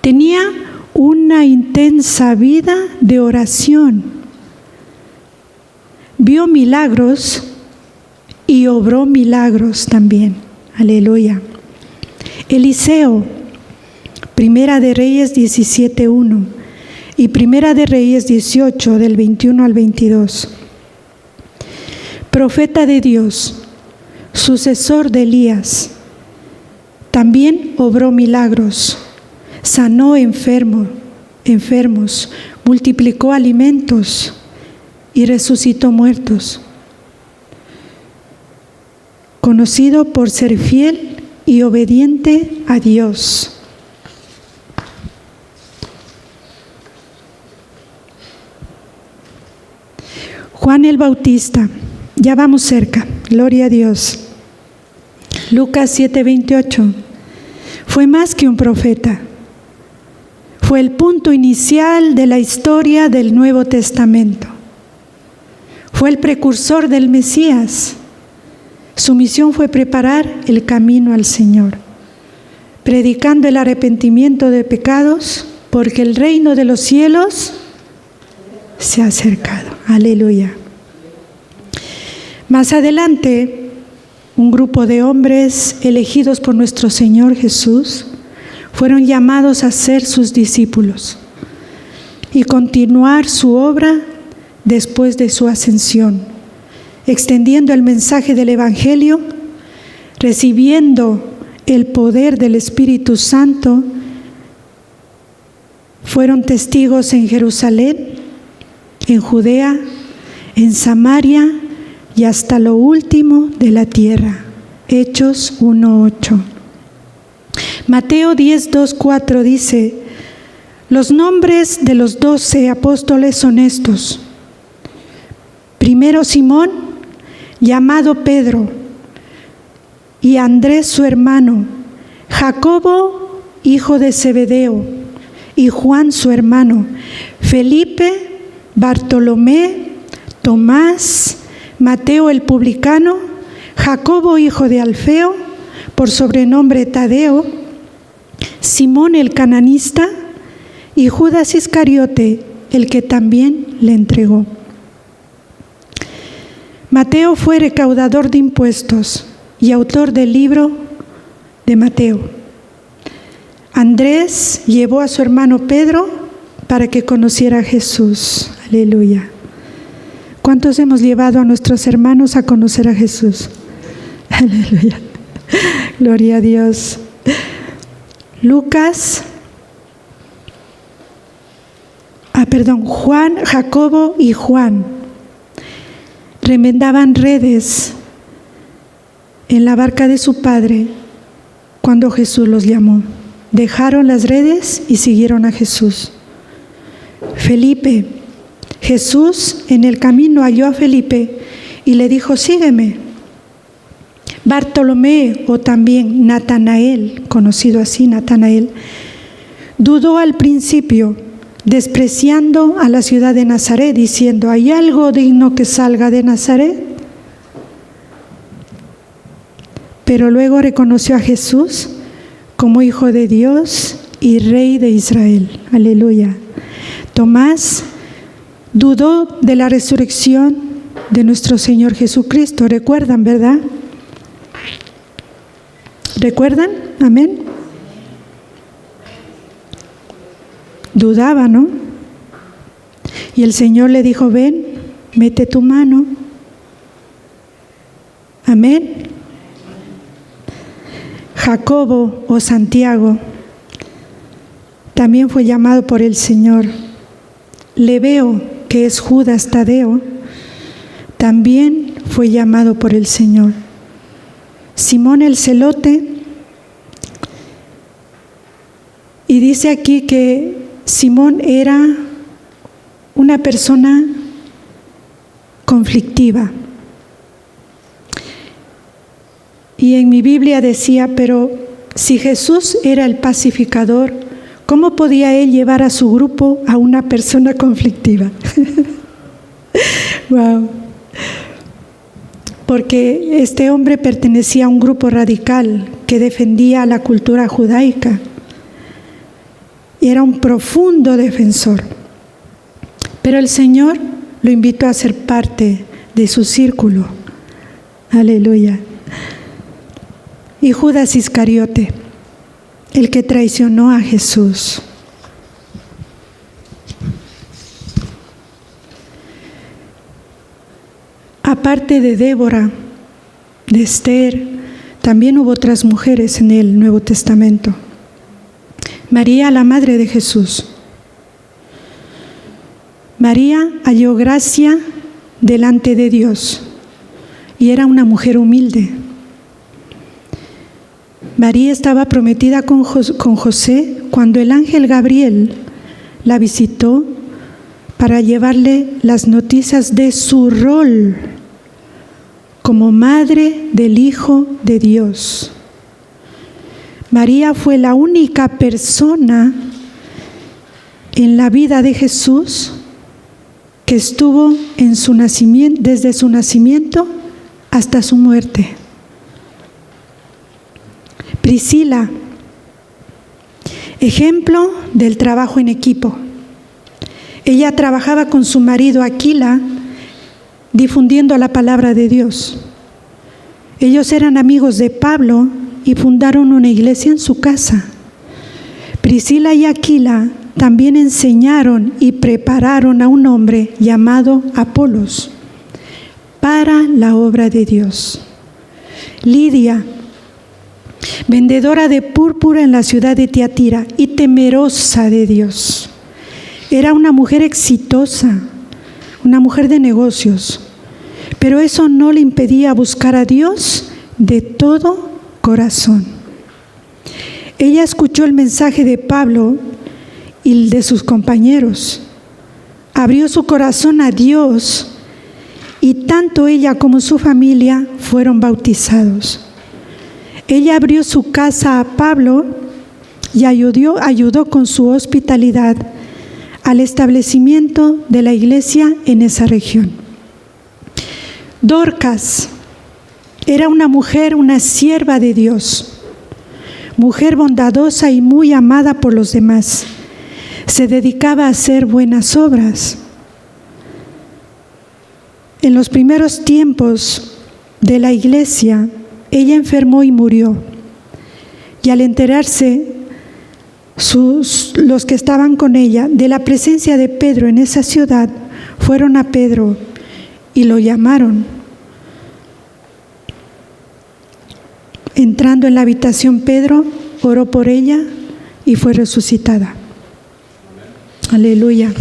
Tenía una intensa vida de oración. Vio milagros y obró milagros también. Aleluya. Eliseo, 1 de Reyes 17:1 y 1 de Reyes 18, del 21 al 22. Profeta de Dios, sucesor de Elías, también obró milagros, sanó enfermos, multiplicó alimentos y resucitó muertos. Conocido por ser fiel y obediente a Dios. Juan el Bautista, ya vamos cerca, gloria a Dios. Lucas 7:28, fue más que un profeta. Fue el punto inicial de la historia del Nuevo Testamento. Fue el precursor del Mesías. Su misión fue preparar el camino al Señor, predicando el arrepentimiento de pecados, porque el reino de los cielos se ha acercado. Aleluya. Más adelante, un grupo de hombres elegidos por nuestro Señor Jesús, fueron llamados a ser sus discípulos y continuar su obra después de su ascensión, extendiendo el mensaje del Evangelio, recibiendo el poder del Espíritu Santo. Fueron testigos en Jerusalén, en Judea, en Samaria y hasta lo último de la tierra. Hechos 1:8. Mateo 10:2-4 dice: los nombres de los 12 apóstoles son estos. Primero Simón, llamado Pedro, y Andrés su hermano, Jacobo, hijo de Zebedeo, y Juan su hermano, Felipe, Bartolomé, Tomás, Mateo el publicano, Jacobo hijo de Alfeo, por sobrenombre Tadeo, Simón el cananista, y Judas Iscariote, el que también le entregó. Mateo fue recaudador de impuestos y autor del libro de Mateo. Andrés llevó a su hermano Pedro para que conociera a Jesús. Aleluya. ¿Cuántos hemos llevado a nuestros hermanos a conocer a Jesús? Aleluya. Gloria a Dios. Juan, Jacobo y Juan remendaban redes en la barca de su padre cuando Jesús los llamó. Dejaron las redes y siguieron a Jesús. Felipe, Jesús en el camino halló a Felipe y le dijo: sígueme. Bartolomé, o también Natanael, conocido así, Natanael, dudó al principio, despreciando a la ciudad de Nazaret, diciendo: ¿hay algo digno que salga de Nazaret? Pero luego reconoció a Jesús como Hijo de Dios y Rey de Israel. Aleluya. Tomás dudó de la resurrección de nuestro Señor Jesucristo. ¿Recuerdan, verdad? ¿Recuerdan? Amén. Dudaba, ¿no? Y el Señor le dijo: ven, mete tu mano. Amén. Jacobo, o Santiago, también fue llamado por el Señor. Lebeo, que es Judas Tadeo, también fue llamado por el Señor. Simón el celote, y dice aquí que Simón era una persona conflictiva. Y en mi Biblia decía: pero si Jesús era el pacificador, ¿cómo podía él llevar a su grupo a una persona conflictiva? Wow. Porque este hombre pertenecía a un grupo radical que defendía la cultura judaica. Y era un profundo defensor. Pero el Señor lo invitó a ser parte de su círculo. Aleluya. Y Judas Iscariote, el que traicionó a Jesús. Aparte de Débora, de Esther, también hubo otras mujeres en el Nuevo Testamento. María, la madre de Jesús. María halló gracia delante de Dios y era una mujer humilde. María estaba prometida con José cuando el ángel Gabriel la visitó para llevarle las noticias de su rol como madre del Hijo de Dios. María fue la única persona en la vida de Jesús que estuvo en su nacimiento, desde su nacimiento hasta su muerte. Priscila, ejemplo del trabajo en equipo. Ella trabajaba con su marido Aquila difundiendo la palabra de Dios. Ellos eran amigos de Pablo y fundaron una iglesia en su casa. Priscila y Aquila también enseñaron y prepararon a un hombre llamado Apolos para la obra de Dios. Lidia, vendedora de púrpura en la ciudad de Tiatira y temerosa de Dios. Era una mujer exitosa, una mujer de negocios, pero eso no le impedía buscar a Dios de todo corazón. Ella escuchó el mensaje de Pablo y de sus compañeros. Abrió su corazón a Dios y tanto ella como su familia fueron bautizados. Ella abrió su casa a Pablo y ayudó con su hospitalidad al establecimiento de la iglesia en esa región. Dorcas era una mujer, una sierva de Dios, mujer bondadosa y muy amada por los demás. Se dedicaba a hacer buenas obras. En los primeros tiempos de la iglesia, ella enfermó y murió. Y al enterarse los que estaban con ella de la presencia de Pedro en esa ciudad, fueron a Pedro y lo llamaron. Entrando en la habitación, Pedro oró por ella y fue resucitada. Aleluya.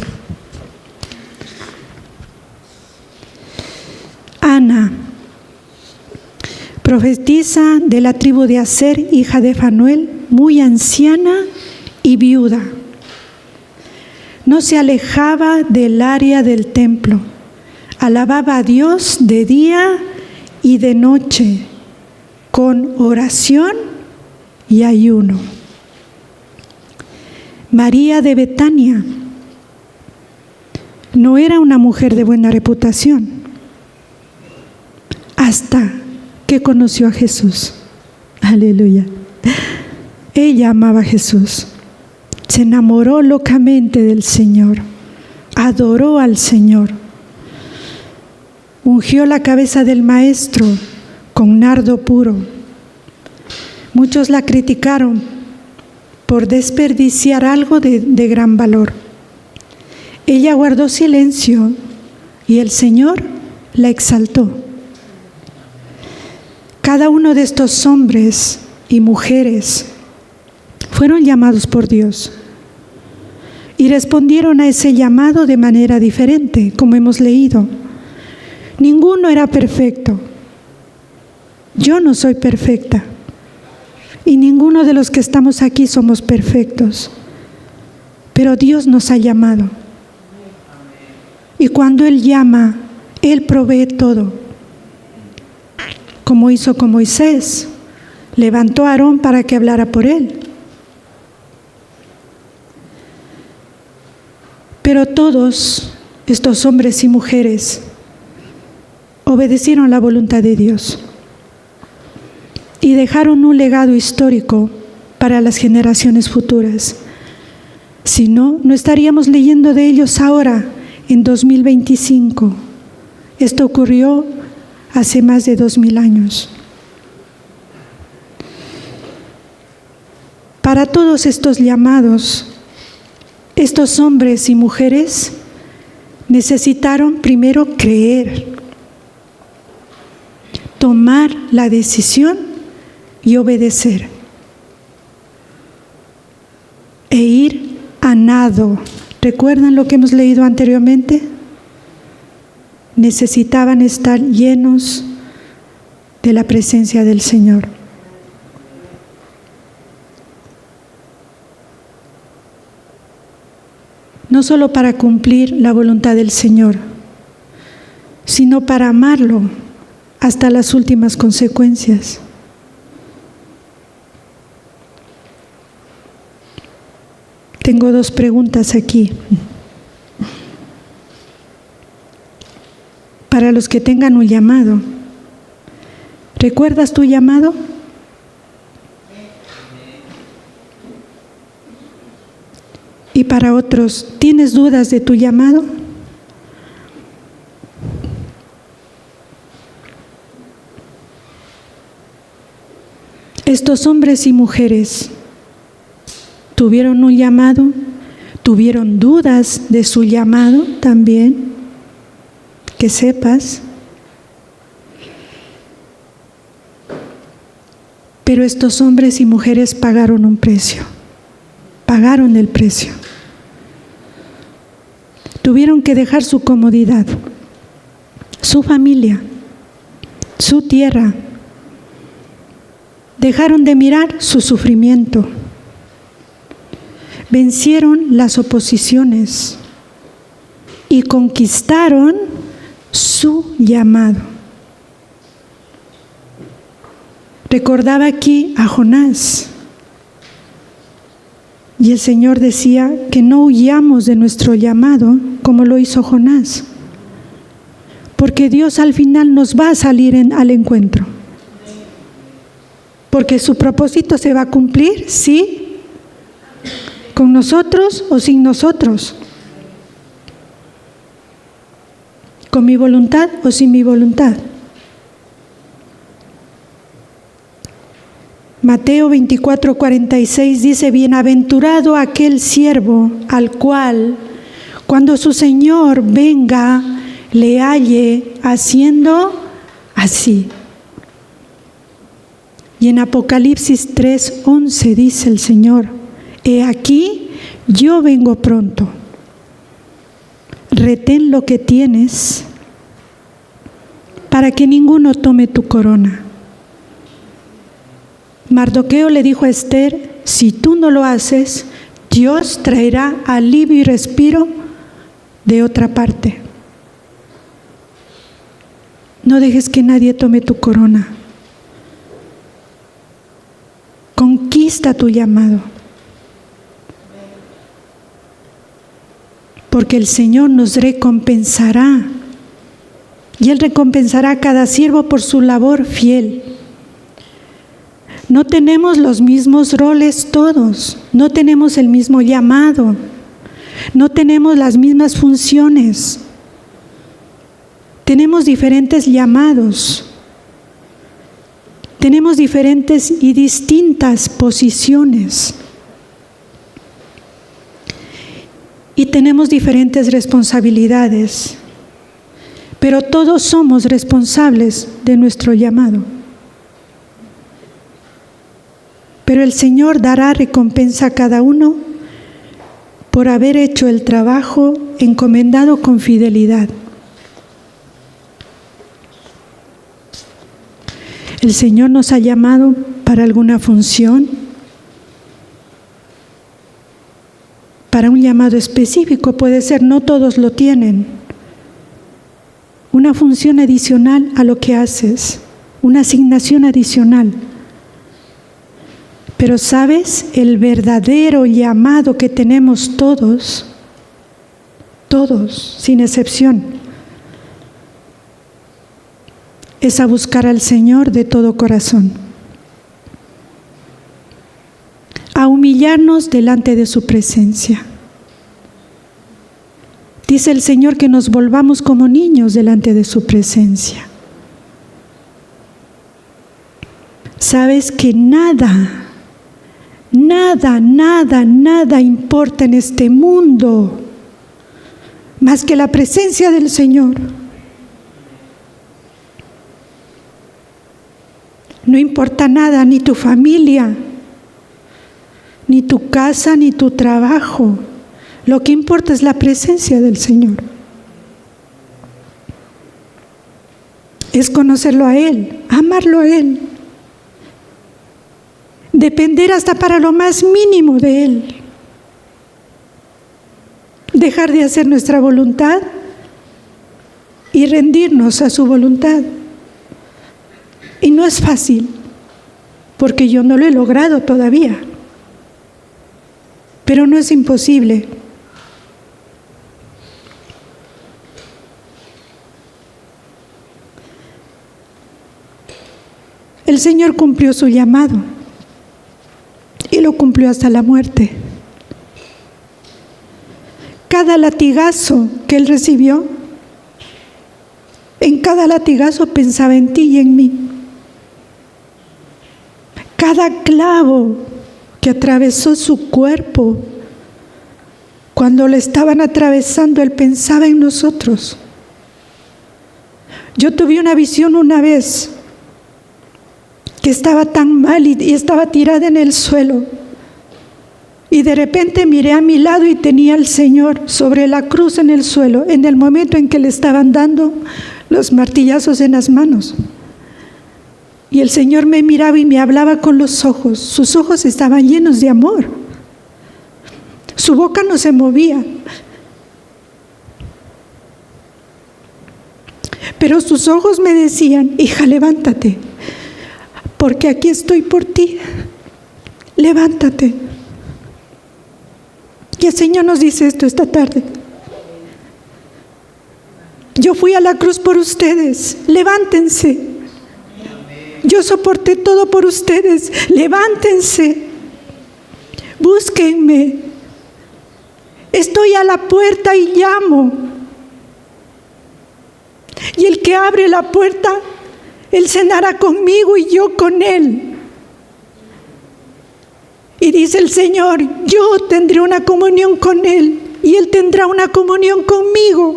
Ana, profetisa de la tribu de Aser, hija de Fanuel, muy anciana y viuda. No se alejaba del área del templo. Alababa a Dios de día y de noche, con oración y ayuno. María de Betania no era una mujer de buena reputación hasta que conoció a Jesús. Aleluya. Ella amaba a Jesús. Se enamoró locamente del Señor. Adoró al Señor. Ungió la cabeza del Maestro con nardo puro. Muchos la criticaron por desperdiciar algo de gran valor. Ella guardó silencio y el Señor la exaltó. Cada uno de estos hombres y mujeres fueron llamados por Dios y respondieron a ese llamado de manera diferente, como hemos leído. Ninguno era perfecto. Yo no soy perfecta. Y ninguno de los que estamos aquí somos perfectos. Pero Dios nos ha llamado. Y cuando Él llama, Él provee todo. Como hizo con Moisés. Levantó a Aarón para que hablara por él. Pero todos estos hombres y mujeres obedecieron la voluntad de Dios y dejaron un legado histórico para las generaciones futuras. Si no, no estaríamos leyendo de ellos ahora, en 2025. Esto ocurrió hace más de 2000 años. Para todos estos llamados, estos hombres y mujeres necesitaron primero creer, tomar la decisión y obedecer, e ir a nado. ¿Recuerdan lo que hemos leído anteriormente? Necesitaban estar llenos de la presencia del Señor. No solo para cumplir la voluntad del Señor, sino para amarlo hasta las últimas consecuencias. Tengo dos preguntas aquí. Para los que tengan un llamado, ¿recuerdas tu llamado? Y para otros, ¿tienes dudas de tu llamado? Estos hombres y mujeres tuvieron un llamado, tuvieron dudas de su llamado también, que sepas. Pero estos hombres y mujeres pagaron un precio, pagaron el precio. Tuvieron que dejar su comodidad, su familia, su tierra. Dejaron de mirar su sufrimiento. Vencieron las oposiciones y conquistaron su llamado. Recordaba aquí a Jonás. Y el Señor decía que no huyamos de nuestro llamado como lo hizo Jonás. Porque Dios al final nos va a salir al encuentro. Porque su propósito se va a cumplir, ¿sí? ¿Con nosotros o sin nosotros? ¿Con mi voluntad o sin mi voluntad? Mateo 24:46 dice: bienaventurado aquel siervo al cual, cuando su Señor venga, le halle haciendo así. Y en Apocalipsis 3:11 dice el Señor: he aquí, yo vengo pronto. Retén lo que tienes para que ninguno tome tu corona. Mardoqueo le dijo a Esther: si tú no lo haces, Dios traerá alivio y respiro de otra parte. No dejes que nadie tome tu corona. Conquista tu llamado. Porque el Señor nos recompensará. Y Él recompensará a cada siervo por su labor fiel. No tenemos los mismos roles todos. No tenemos el mismo llamado. No tenemos las mismas funciones. Tenemos diferentes llamados. Tenemos diferentes y distintas posiciones. Y tenemos diferentes responsabilidades. Pero todos somos responsables de nuestro llamado. Pero el Señor dará recompensa a cada uno por haber hecho el trabajo encomendado con fidelidad. El Señor nos ha llamado para alguna función, para un llamado específico, puede ser, no todos lo tienen. Una función adicional a lo que haces, una asignación adicional. Pero ¿sabes? El verdadero llamado que tenemos todos, sin excepción, es a buscar al Señor de todo corazón, a humillarnos delante de su presencia. Dice el Señor que nos volvamos como niños delante de su presencia. Sabes que nada importa en este mundo más que la presencia del Señor. No importa nada, ni tu familia, ni tu casa, ni tu trabajo. Lo que importa es la presencia del Señor. Es conocerlo a Él, amarlo a Él. Depender hasta para lo más mínimo de Él. Dejar de hacer nuestra voluntad y rendirnos a su voluntad. Y no es fácil, porque yo no lo he logrado todavía. Pero no es imposible. El Señor cumplió su llamado y lo cumplió hasta la muerte. Cada latigazo que Él recibió, en cada latigazo pensaba en ti y en mí. cada clavo que atravesó su cuerpo, cuando le estaban atravesando, Él pensaba en nosotros. Yo tuve una visión una vez que estaba tan mal y estaba tirada en el suelo. Y de repente miré a mi lado y tenía al Señor sobre la cruz en el suelo, en el momento en que le estaban dando los martillazos en las manos. Y el Señor me miraba y me hablaba con los ojos. Sus ojos estaban llenos de amor. Su boca no se movía. Pero sus ojos me decían: hija, levántate, porque aquí estoy por ti. Levántate. Y el Señor nos dice esto esta tarde: yo fui a la cruz por ustedes, levántense. Yo soporté todo por ustedes, levántense. Búsquenme. Estoy a la puerta y llamo. Y el que abre la puerta, Él cenará conmigo y yo con Él. Y dice el Señor: yo tendré una comunión con Él y Él tendrá una comunión conmigo.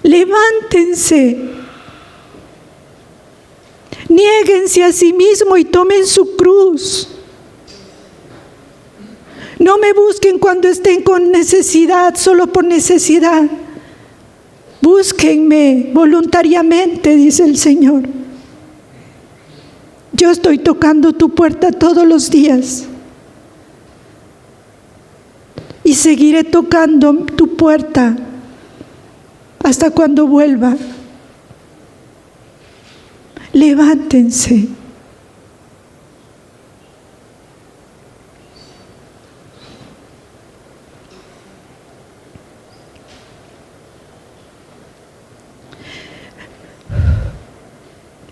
Levántense. Niéguense a sí mismo y tomen su cruz. No me busquen cuando estén con necesidad, solo por necesidad. Búsquenme voluntariamente, dice el Señor. Yo estoy tocando tu puerta todos los días. Y seguiré tocando tu puerta hasta cuando vuelva. Levántense.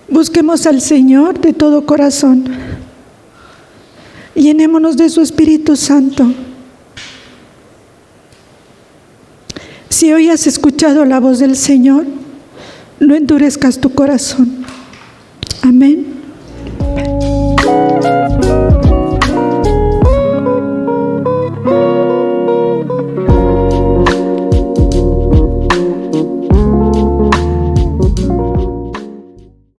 Busquemos al Señor de todo corazón. Llenémonos de su Espíritu Santo. Si hoy has escuchado la voz del Señor, no endurezcas tu corazón. Amén.